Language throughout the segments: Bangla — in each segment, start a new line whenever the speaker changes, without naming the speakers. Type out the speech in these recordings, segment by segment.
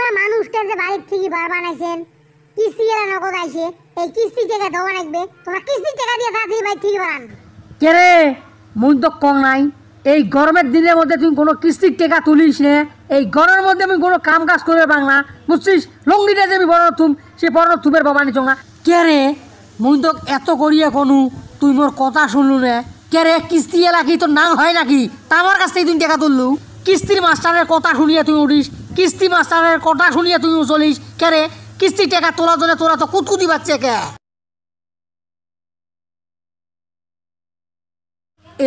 তোমরা মানুষকে যে বাড়ির থেকে বার বানাইছেন কিস্তি এরা নগদ আইছে এই কিস্তি টাকা দেওয়া লাগবে তোমরা কিস্তি টাকা দিয়ে তাড়াতাড়ি বাড়ি থেকে বাড়ান
কে রে মুই তো কম নাই এই গরমের দিনের মধ্যে তুমি কোনো কিস্তির টাকা তুলিস না এই গরমের মধ্যে আমি কোনো কাম কাজ করবে বাংলা বুঝছিস লঙ্গিটা যে আমি বড় তুম সে বড় তুমের বাবা নিচ না কে রে মুই তো এত করিয়া কোনো তুই মোর কথা শুনলু না কে রে কিস্তি এলা কি তোর নাম হয় নাকি তা আমার কাছ থেকে তুই টাকা তুললু কিস্তির মাস্টারের কথা শুনিয়ে তুই উঠিস কিস্তি মাস্টারের কথা শুনিয়ে তুই চলিস কে রে কিস্তির টাকা তোলার জন্য তোরা তো কুতকুতি পাচ্ছে কে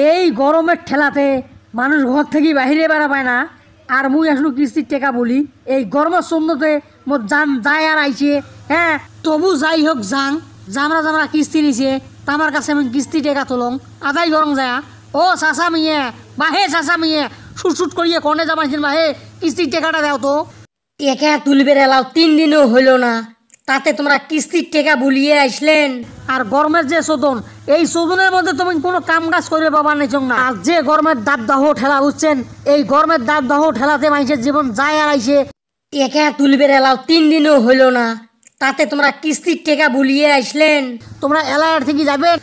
এই গরমের ঠেলাতে মানুষ ঘর থেকে বাহিরে বেড়া পায় না আর মুই আসলো কিস্তির টাকা বলি এই গরমের সন্ধ্যতে মোর যান যায় আর আইছে হ্যাঁ তবু যাই হোক যাং জামরা কিস্তি নিছে তামার কাছে আমি কিস্তি টাকা তোলং আদাই গরম যায় ও চাচা মিয়ে বাহে চাচা মিয়ে সুট করিয়ে কনে জামাইছেন বাহে কিস্তির টাকাটা দাও তো টাকা তুলবে এলাও 3 দিনও হইল না তাতে তোমরা কিস্তির টাকা বলিয়ে আসলেন আর গরমের যে শোধন এই শোধনের মধ্যে তুমি কোনো কাম কাজ করে বাবা নেছ না আর যে গরমের দাবদাহ ঠেলা বুঝছেন এই গরমের দাবদাহ ঠেলাতে মানুষের জীবন যায় আর আইসে টাকা তুলবে এলাও 3 দিনও হইল না তাতে তোমরা কিস্তির টাকা বলিয়ে আসলেন তোমরা এলাকার থেকে যাবেন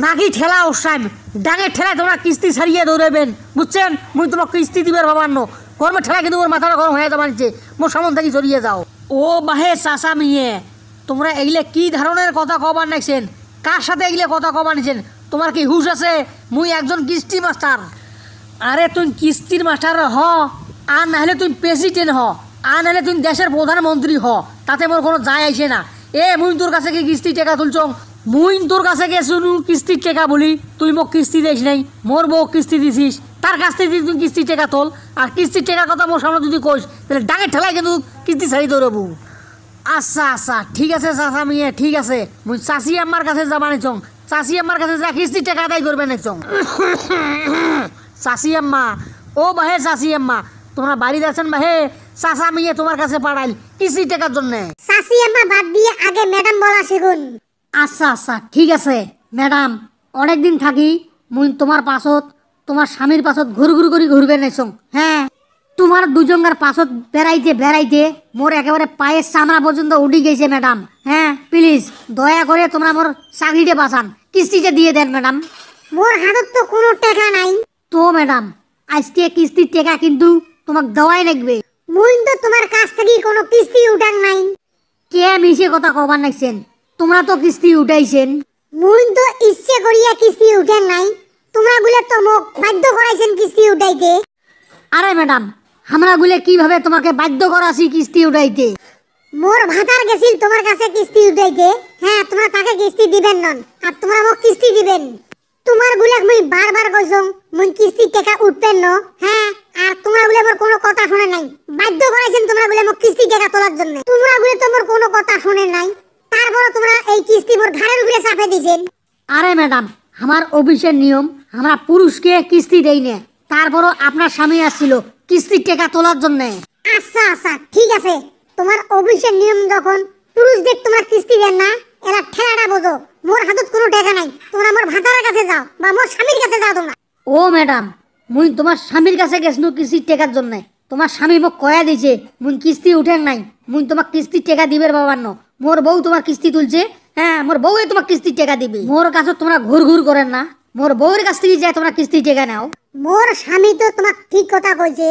নাকি ঠেলা ওসান ডাঙের ঠেলায় তোমরা কিস্তি ছাড়িয়ে দৌড়াবেন বুঝছেন মুই তোমার কিস্তি দিবের বাবান্ন গরমের ঠেলা কিন্তু ওর মাথাটা গরম হয়ে যাবা নিচ্ছে মোর সামন থেকে জড়িয়ে যাও ও বাহে চাচা মিয়ে তোমরা এগুলো কি ধরনের কথা কবার নাইছেন কার সাথে এগুলো কথা কবার নিছেন তোমার কি হুশ আছে মুই একজন কিস্তি মাস্টার আরে তুই কিস্তির মাস্টার হ আর নাহলে তুই প্রেসিডেন্ট হ আর নাহলে তুই দেশের প্রধানমন্ত্রী হ তাতে মোর কোনো যায় আইছে না এ মুই তোর কাছে কি কিস্তির টাকা তুলছ মুই তোর কাছে গে শুনু কিস্তির টাকা বলি তুই মোক কিস্তি দিস নাই মোর বউ কিস্তি দিছিস তার কাছ থেকে তুই কিস্তির টাকা তোল আর কিস্তির টাকার কথা মোর সামনে যদি কইস তাহলে ডাঙের ঠেলায় কিন্তু কিস্তি ছাড়ি দৌড়াবো আচ্ছা আচ্ছা ঠিক আছে চাচা মিয়া ঠিক আছে মুই চাষি আম্মার কাছে যাবা নিচং চাষি আম্মার কাছে যা কিস্তির টাকা আদায় করবে নিচং চাষি আম্মা ও বাহে চাষি আম্মা তোমরা বাড়িতে আছেন বাহে চাচা মিয়া তোমার কাছে পাঠাইল কিস্তির টাকার জন্য
চাচি আম্মা বাদ দিয়ে আগে ম্যাডাম বলা শিখুন
আচ্ছা আচ্ছা ঠিক আছে ম্যাডাম অনেকদিন থাকি মুই তোমার পাছত তোমার স্বামীর পাছত ঘুরঘুর করে ঘুরবে নেছং হ্যাঁ তোমার দুজনের পাছত বেড়াইতে মোর একেবারে পায়ের চামড়া পর্যন্ত উঠি গেছে ম্যাডাম হ্যাঁ প্লিজ দয়া করে তোমরা মোর চাকরিটা বাঁচান কিস্তিটা দিয়ে দেন ম্যাডাম
মোর হাতত তো কোনো টাকা নাই
তো ম্যাডাম আজকে কিস্তির টাকা কিন্তু তোমাকে দেওয়াই লাগবে
মুই তো তোমার কাছ থেকে কোনো কিস্তি উঠান নাই
কে মিশে কথা কবার নাইছেন তোমরা তো কিস্তি উঠাইছেন
মুই তো ইচ্ছে করিয়া কিস্তি উঠান নাই তোমরা গুলো তো মোক বাধ্য করাইছেন কিস্তি উঠাইতে
আরে ম্যাডাম আমরা গুলে কিভাবে তোমাকে বাধ্য করাছি কিস্তি উঠাইতে
মোর ভাতার গেছিল তোমার কাছে কিস্তি উঠাইতে হ্যাঁ তোমরা তাকে কিস্তি দিবেন নন আর তোমরা মোক কিস্তি দিবেন তোমার গুলে মুই বারবার কইছং মুই কিস্তির টাকা উঠবেন ন হ্যাঁ আর তোমরা গুলে মোর কোনো কথা শুনে নাই বাধ্য করাইছেন তোমরা গুলে মোক কিস্তি টাকা তোলার জন্য তোমরা গুলে তো মোর কোনো কথা শুনে নাই তারপর তোমরা এই কিস্তি মোর ঘাড়ের উপরে চাপে দিছেন
আরে ম্যাডাম আমার অফিসের নিয়ম আমরা পুরুষকে কিস্তি দেই না তারপরও আপনার স্বামী আসছিল কিস্তির টাকা তোলার জন্য
আচ্ছা আচ্ছা ঠিক আছে তোমার অফিসের নিয়ম যখন পুরুষদের তোমরা কিস্তি দেন না এরা ঠেলাটা বোঝো মোর হাতত কোনো টাকা নাই তোমরা মোর ভাতারের কাছে যাও বা মোর স্বামীর কাছে যাও তোমরা
ও ম্যাডাম মুই তোমার স্বামীর কাছে গেছনু কিস্তির টাকার জন্য তোমার স্বামী মোক কয়া দিছে মুই কিস্তি উঠেন নাই মুই তোমার কিস্তির টাকা দিবের বাবান্ন মোর বউ তোমার কিস্তি তুলছে হ্যাঁ মোর বউয়ে তোমার কিস্তির টাকা দিবে মোর কাছে তোমরা ঘুর করেন না মোর বউয়ের কাছ থেকে যায় তোমরা কিস্তির টাকা নাও
মোর স্বামী তো তোমাক ঠিক কথা কইছে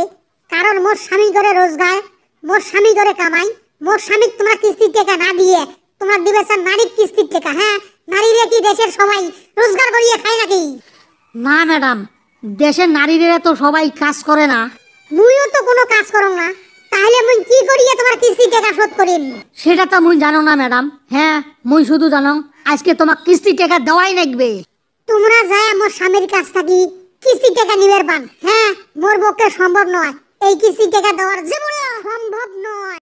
কারণ মোর স্বামী করে রোজগার মোর স্বামী করে কামাই মোর স্বামী তোমরা কিস্তির টাকা না দিয়ে তোমরা দিবে স্যার নারীর কিস্তির টাকা হ্যাঁ নারীরা কি দেশের সবাই রোজগার করিয়ে খায় নাকি
না ম্যাডাম দেশের নারীরা তো সবাই কাজ করে না
মুইও তো কোনো কাজ করং না তাহলে মুই কি করিয়ে তোমার কিস্তির টাকা শোধ করিম
সেটা তো মুই জানো না ম্যাডাম হ্যাঁ মুই শুধু জানো আজকে তোমার কিস্তির টাকা দেওয়াই লাগবে
তোমরা যায় মোর স্বামীর কাছ থেকে কিস্তির টাকা নিবের পান হ্যাঁ মোর পক্ষে সম্ভব নয় এই কিস্তির টাকা দেওয়ার জীবনে সম্ভব নয়।